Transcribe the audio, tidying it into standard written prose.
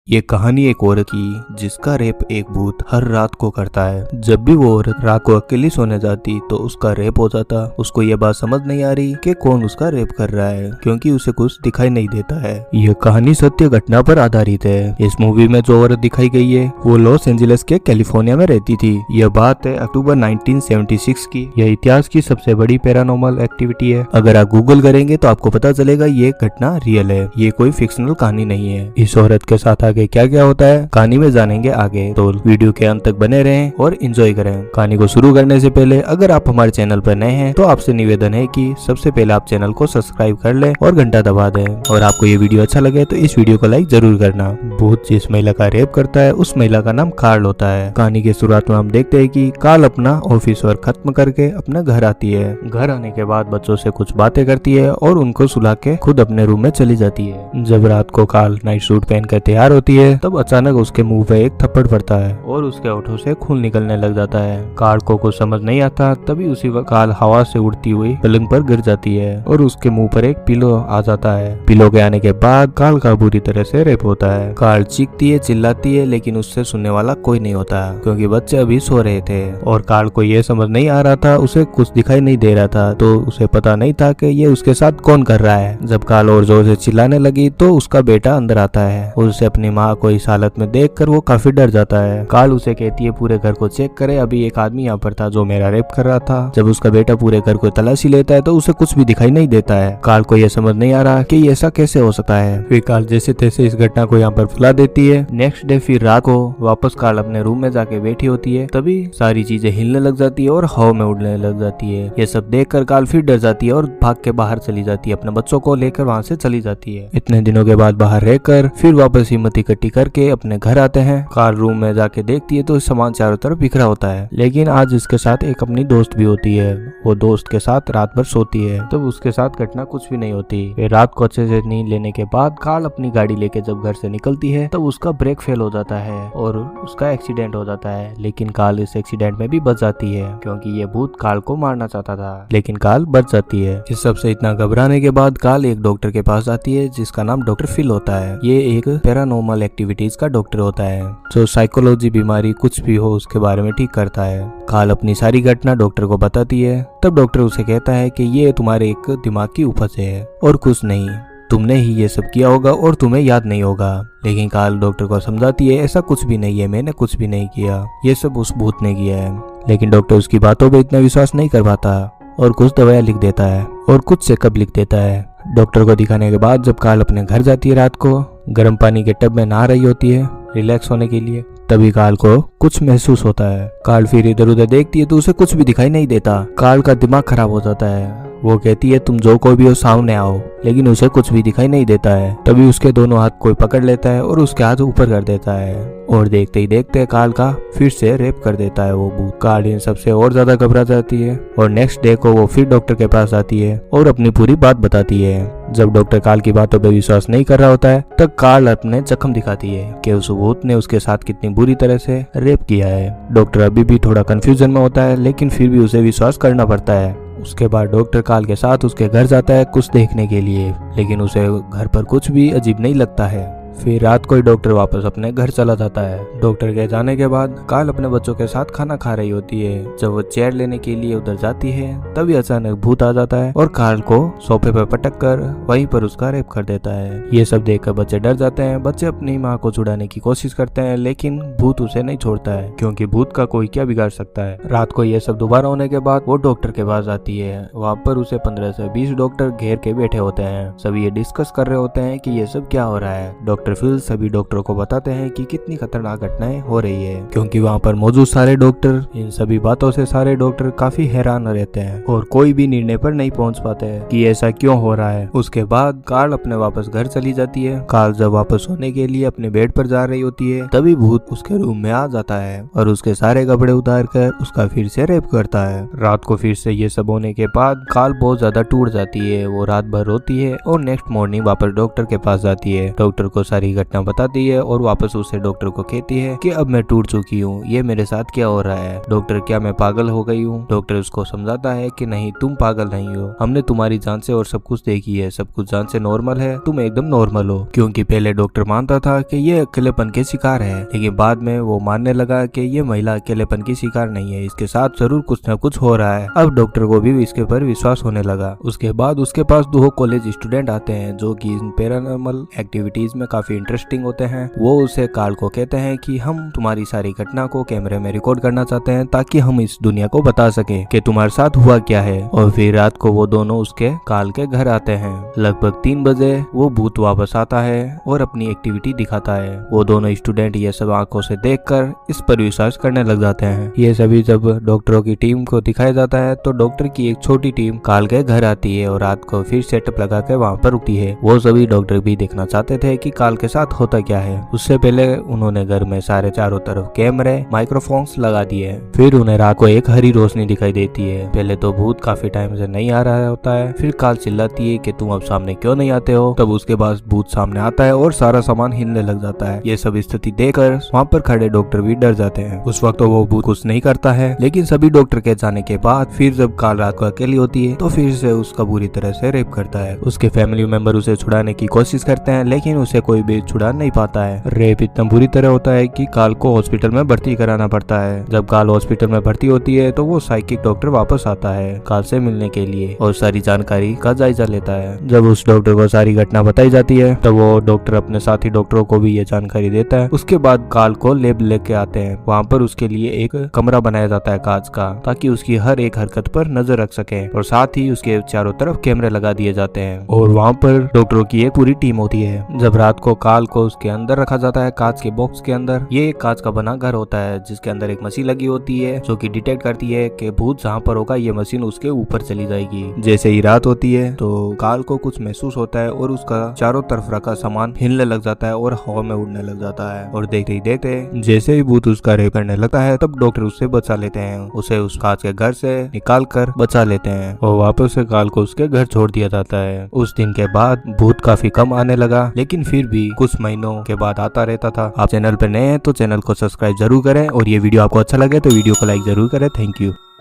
ये कहानी एक औरत की जिसका रेप एक भूत हर रात को करता है। जब भी वो औरत रात को अकेली सोने जाती तो उसका रेप हो जाता। उसको ये बात समझ नहीं आ रही कि कौन उसका रेप कर रहा है, क्योंकि उसे कुछ दिखाई नहीं देता है। यह कहानी सत्य घटना पर आधारित है। इस मूवी में जो औरत दिखाई गई है वो लॉस एंजलिस के कैलिफोर्निया में रहती थी। यह बात है अक्टूबर 1976 की। यह इतिहास की सबसे बड़ी पैरानॉर्मल एक्टिविटी है। अगर आप गूगल करेंगे तो आपको पता चलेगा ये घटना रियल है, ये कोई फिक्शनल कहानी नहीं है। इस औरत के साथ आगे क्या क्या होता है कहानी में जानेंगे आगे, तो वीडियो के अंत तक बने रहें और एंजॉय करें। कहानी को शुरू करने से पहले अगर आप हमारे चैनल पर नए हैं तो आपसे निवेदन है कि सबसे पहले आप चैनल को सब्सक्राइब कर लें और घंटा दबा दें। और आपको ये वीडियो अच्छा लगे तो इस वीडियो को लाइक जरूर करना। भूत जिस महिला का रेप करता है उस महिला का नाम कार्ल होता है। कहानी की शुरुआत में हम देखते हैं कि कार्ल अपना ऑफिस वर्क खत्म करके अपने घर आती है। घर आने के बाद बच्चों से कुछ बातें करती है और उनको सुला के खुद अपने रूम में चली जाती है। जब रात को कार्ल नाइट सूट पहनकर तैयार होती है तब अचानक उसके मुंह पे एक थप्पड़ पड़ता है और उसके होठों से खून निकलने लग जाता है। कार्ल को कुछ समझ नहीं आता, तभी उसी वक्त कार्ल हवा से उड़ती हुई पलंग पर गिर जाती है और उसके मुंह पर एक पिलो आ जाता है। पिलो के आने के बाद कार्ल का बुरी तरह से रेप होता है। कार्ल चीखती है, चिल्लाती है, लेकिन उससे सुनने वाला कोई नहीं होता क्योंकि बच्चे अभी सो रहे थे। और कार्ल को ये समझ नहीं आ रहा था, उसे कुछ दिखाई नहीं दे रहा था, तो उसे पता नहीं था कि ये उसके साथ कौन कर रहा है। जब कार्ल और जोर से चिल्लाने लगी तो उसका बेटा अंदर आता है और उसे अपनी माँ को इस हालत में देखकर वो काफी डर जाता है। कार्ल उसे कहती है पूरे घर को चेक करे, अभी एक आदमी यहाँ पर था जो मेरा रेप कर रहा था। जब उसका बेटा पूरे घर को तलाशी लेता है तो उसे कुछ भी दिखाई नहीं देता है। कार्ल को यह समझ नहीं आ रहा कि ये ऐसा कैसे हो सकता है। फिर कार्ल जैसे तैसे इस घटना को यहाँ पर फैला देती है। नेक्स्ट डे फिर रात को वापस कार्ल अपने रूम में जाके बैठी होती है, तभी सारी चीजें हिलने लग जाती है और हवा में उड़ने लग जाती है। ये सब देखकर कार्ल फिर डर जाती है और भाग के बाहर चली जाती है, अपने बच्चों को लेकर वहाँ से चली जाती है। इतने दिनों के बाद बाहर रहकर फिर वापस हिम्मत इकट्ठी करके अपने घर आते हैं। कार्ल रूम में जाके देखती है तो सामान चारों तरफ बिखरा होता है, लेकिन आज इसके साथ एक अपनी दोस्त भी होती है। वो दोस्त के साथ रात भर सोती है, तब उसके साथ घटना कुछ भी नहीं होती। फिर रात को अच्छे से नींद लेने के बाद कार्ल अपनी गाड़ी लेके जब घर से निकलती है तब उसका ब्रेक फेल हो जाता है और उसका एक्सीडेंट हो जाता है। लेकिन कार्ल इस एक्सीडेंट में भी बच जाती है क्योंकि ये भूत कार्ल को मारना चाहता था, लेकिन कार्ल बच जाती है। इस सबसे इतना घबराने के बाद कार्ल एक डॉक्टर के पास आती है जिसका नाम डॉक्टर फिल होता है। ये एक पैरानॉर्मल एक्टिविटीज का डॉक्टर होता है जो साइकोलॉजी बीमारी कुछ भी हो उसके बारे में ठीक करता है। कार्ल अपनी सारी घटना डॉक्टर को बताती है, तब डॉक्टर उसे कहता है कि ये तुम्हारे एक दिमाग की उपज है और कुछ नहीं, तुमने ही ये सब किया होगा और तुम्हें याद नहीं होगा। लेकिन कार्ल डॉक्टर को समझाती है ऐसा कुछ भी नहीं है, मैंने कुछ भी नहीं किया, ये सब उस भूत ने किया है। लेकिन डॉक्टर उसकी बातों पे इतना विश्वास नहीं कर पाता और कुछ दवाइयाँ लिख देता है और कुछ चेकअप लिख देता है। डॉक्टर को दिखाने के बाद जब कार्ल अपने घर जाती है रात को गर्म पानी के टब में नहा रही होती है रिलैक्स होने के लिए, तभी कार्ल को कुछ महसूस होता है। कार्ल फिर इधर उधर देखती है तो उसे कुछ भी दिखाई नहीं देता। कार्ल का दिमाग खराब हो जाता है। वो कहती है तुम जो कोई भी हो सामने आओ, लेकिन उसे कुछ भी दिखाई नहीं देता है। तभी उसके दोनों हाथ कोई पकड़ लेता है और उसके हाथ ऊपर कर देता है और देखते ही देखते कार्ल का फिर से रेप कर देता है वो भूत। कार्ल इन सबसे और ज्यादा घबरा जाती है और नेक्स्ट डे को वो फिर डॉक्टर के पास आती है और अपनी पूरी बात बताती है। जब डॉक्टर कार्ल की बातों पर विश्वास नहीं कर रहा होता है तब कार्ल अपने जख्म दिखाती है कि उस भूत ने उसके साथ कितनी बुरी तरह से रेप किया है। डॉक्टर अभी भी थोड़ा कंफ्यूजन में होता है, लेकिन फिर भी उसे विश्वास करना पड़ता है। उसके बाद डॉक्टर कार्ल के साथ उसके घर जाता है कुछ देखने के लिए, लेकिन उसे घर पर कुछ भी अजीब नहीं लगता है। फिर रात को ही डॉक्टर वापस अपने घर चला जाता है। डॉक्टर के जाने के बाद कार्ल अपने बच्चों के साथ खाना खा रही होती है। जब वो चेयर लेने के लिए उधर जाती है तभी अचानक भूत आ जाता है और कार्ल को सोफे पर पटक कर वहीं पर उसका रेप कर देता है। ये सब देखकर बच्चे डर जाते हैं। बच्चे अपनी माँ को छुड़ाने की कोशिश करते हैं, लेकिन भूत उसे नहीं छोड़ता है क्योंकि भूत का कोई क्या बिगाड़ सकता है। रात को ये सब दोबारा होने के बाद वो डॉक्टर के पास आती है। वहाँ पर उसे 15 से 20 डॉक्टर घेर के बैठे होते हैं। सभी ये डिस्कस कर रहे होते हैं कि ये सब क्या हो रहा है। डॉक्टर फिल सभी डॉक्टरों को बताते हैं कि कितनी खतरनाक घटनाएं हो रही है, क्योंकि वहाँ पर मौजूद सारे डॉक्टर इन सभी बातों से सारे डॉक्टर काफी हैरान रहते हैं और कोई भी निर्णय पर नहीं पहुँच पाते हैं कि ऐसा क्यों हो रहा है। उसके बाद कार्ल अपने वापस घर चली जाती है। कार्ल जब वापस सोने के लिए अपने बेड पर जा रही होती है तभी भूत उसके रूम में आ जाता है और उसके सारे कपड़े उतार कर उसका फिर से रेप करता है। रात को फिर से ये सब होने के बाद कार्ल बहुत ज्यादा टूट जाती है। वो रात भर रोती है और नेक्स्ट मॉर्निंग वापस डॉक्टर के पास जाती है। डॉक्टर को सारी सारी घटना बताती है और वापस उसे डॉक्टर को कहती है कि अब मैं टूट चुकी हूँ, ये मेरे साथ क्या हो रहा है। डॉक्टर, क्या मैं पागल हो गई हूँ? डॉक्टर उसको समझाता है कि नहीं, तुम पागल नहीं हो, हमने तुम्हारी जान से और सब कुछ देखी है, सब कुछ जान से नॉर्मल है, तुम एकदम नॉर्मल हो। क्योंकि पहले डॉक्टर मानता था कि ये अकेलेपन के शिकार है, लेकिन बाद में वो मानने लगा कि ये महिला अकेलेपन की शिकार नहीं है, इसके साथ जरूर कुछ न कुछ हो रहा है। अब डॉक्टर को भी इसके पर विश्वास होने लगा। उसके बाद उसके पास 2 कॉलेज स्टूडेंट आते हैं जो कि इन पैरानॉर्मल एक्टिविटीज में काफी इंटरेस्टिंग होते हैं। वो उसे कार्ल को कहते हैं कि हम तुम्हारी सारी घटना को कैमरे में रिकॉर्ड करना चाहते हैं ताकि हम इस दुनिया को बता सके कि तुम्हारे साथ हुआ क्या है। और फिर रात को वो दोनों उसके कार्ल के घर आते हैं। लगभग 3 बजे वो भूत वापस आता है और अपनी एक्टिविटी दिखाता है। वो दोनों स्टूडेंट ये सब आंखों से देखकर इस पर विश्वास करने लग जाते हैं। ये सभी जब डॉक्टरों की टीम को दिखाया जाता है तो डॉक्टर की एक छोटी टीम कार्ल के घर आती है और रात को फिर सेटअप लगा के वहाँ पर रुकती है। वो सभी डॉक्टर भी देखना चाहते थे कि कार्ल के साथ होता क्या है। उससे पहले उन्होंने घर में सारे चारों तरफ कैमरे, माइक्रोफोन्स लगा दिए। फिर उन्हें रात को एक हरी रोशनी दिखाई देती है। पहले तो भूत काफी टाइम से नहीं आ रहा होता है। फिर कार्ल चिल्लाती है कि तुम अब सामने क्यों नहीं आते हो। तब उसके बाद भूत सामने आता है और सारा सामान हिलने लग जाता है। ये सब स्थिति देखकर वहाँ पर खड़े डॉक्टर भी डर जाते हैं। उस वक्त तो वो भूत कुछ नहीं करता है, लेकिन सभी डॉक्टर के जाने के बाद फिर जब कार्ल रात को अकेली होती है तो फिर से उसका बुरी तरह से रेप करता है। उसके फैमिली मेंबर उसे छुड़ाने की कोशिश करते हैं, लेकिन उसे कोई भी छुड़ा नहीं पाता है। रेप इतना बुरी तरह होता है कि कार्ल को हॉस्पिटल में भर्ती कराना पड़ता है। जब कार्ल हॉस्पिटल में भर्ती होती है तो वो साइकिक डॉक्टर वापस आता है कार्ल से मिलने के लिए और सारी जानकारी का जायजा लेता है। जब उस डॉक्टर को सारी घटना बताई जाती है तो वो डॉक्टर अपने साथी डॉक्टरों को भी ये जानकारी देता है। उसके बाद कार्ल को लैब लेके आते हैं। वहाँ पर उसके लिए एक कमरा बनाया जाता है कांच का, ताकि उसकी हर एक हरकत पर नजर रख सके और साथ ही उसके चारों तरफ कैमरे लगा दिए जाते हैं और वहाँ पर डॉक्टरों की एक पूरी टीम होती है। जब रात को कार्ल को उसके अंदर रखा जाता है कांच के बॉक्स के अंदर। ये एक कांच का बना घर होता है जिसके अंदर एक मशीन लगी होती है जो कि डिटेक्ट करती है कि भूत जहाँ पर होगा ये मशीन उसके ऊपर चली जाएगी। जैसे ही रात होती है तो कार्ल को कुछ महसूस होता है और उसका चारों तरफ रखा सामान हिलने लग जाता है और हवा में उड़ने लग जाता है। और देखते ही देखते जैसे ही भूत उसका रेप करने लगता है तब डॉक्टर उससे बचा लेते हैं। उसे उस कांच के घर से निकाल कर बचा लेते हैं और वापस से कार्ल को उसके घर छोड़ दिया जाता है। उस दिन के बाद भूत काफी कम आने लगा, लेकिन फिर भी कुछ महीनों के बाद आता रहता था। आप चैनल पे नए हैं तो चैनल को सब्सक्राइब जरूर करें और ये वीडियो आपको अच्छा लगे तो वीडियो को लाइक जरूर करें। Thank you.